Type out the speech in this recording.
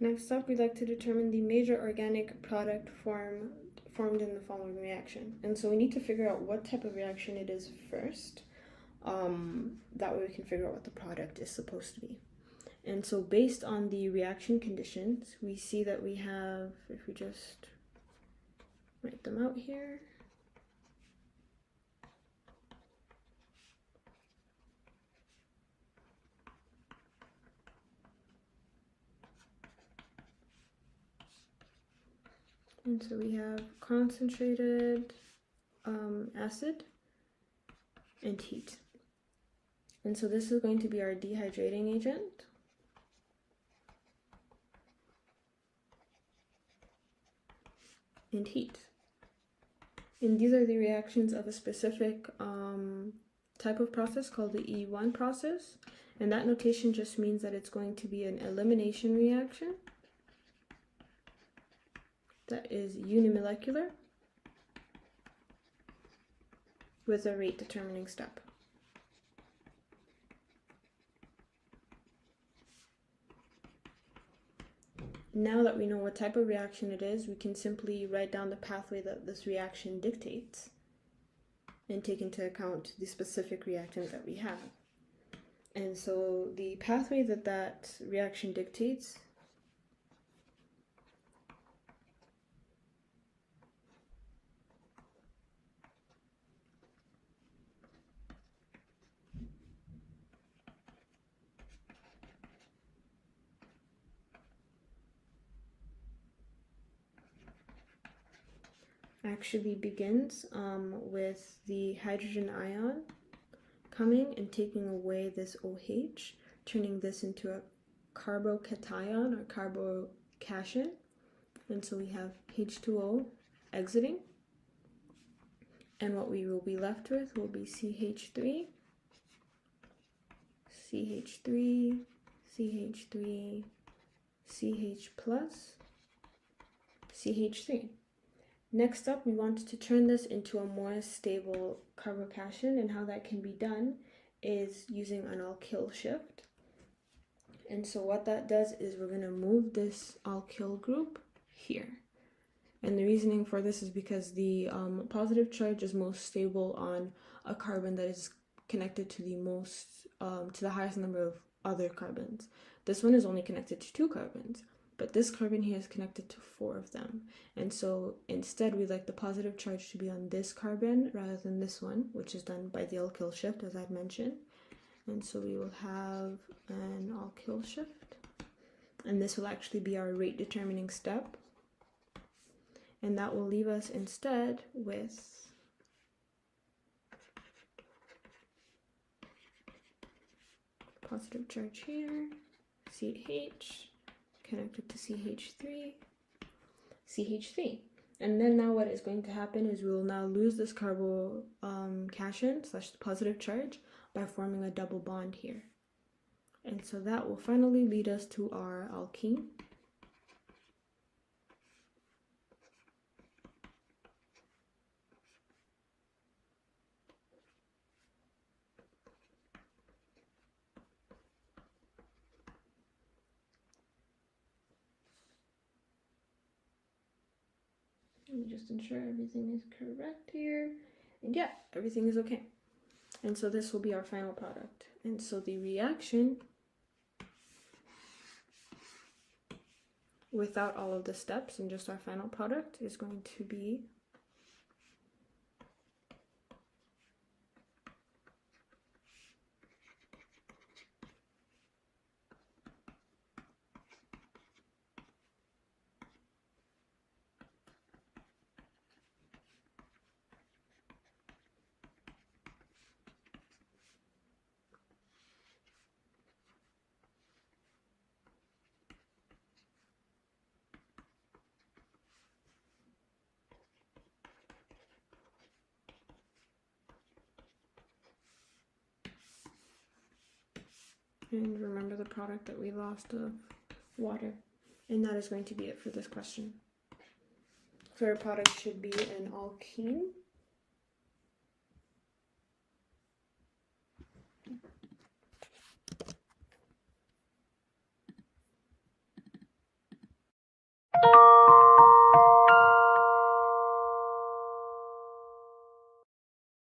Next up, we'd like to determine the major organic product formed in the following reaction. And so we need to figure out what type of reaction it is first. That way we can figure out what the product is supposed to be. And so based on the reaction conditions, we see that we have, if we just write them out here, and so we have concentrated acid and heat. And so this is going to be our dehydrating agent. And heat. And these are the reactions of a specific type of process called the E1 process. And that notation just means that it's going to be an elimination reaction that is unimolecular with a rate determining step. Now that we know what type of reaction it is, we can simply write down the pathway that this reaction dictates and take into account the specific reactant that we have. And so the pathway that that reaction dictates actually begins with the hydrogen ion coming and taking away this OH, turning this into a carbocation or carbocation. And so we have H2O exiting. And what we will be left with will be CH3, CH3, CH3, CH plus, CH3. Next up, we want to turn this into a more stable carbocation, and how that can be done is using an alkyl shift. And so what that does is we're going to move this alkyl group here. And the reasoning for this is because the positive charge is most stable on a carbon that is connected to the highest number of other carbons. This one is only connected to 2 carbons. But this carbon here is connected to 4 of them. And so instead we like the positive charge to be on this carbon rather than this one, which is done by the alkyl shift, as I've mentioned. And so we will have an alkyl shift. And this will actually be our rate determining step. And that will leave us instead with positive charge here, CH, connected to CH3, CH3. And then now what is going to happen is we will now lose this carbocation / the positive charge by forming a double bond here. And so that will finally lead us to our alkene. Let me just ensure everything is correct here. And yeah, everything is okay. And so this will be our final product. And so the reaction without all of the steps and just our final product is going to be and remember the product that we lost of water. And that is going to be it for this question. So our product should be an alkene.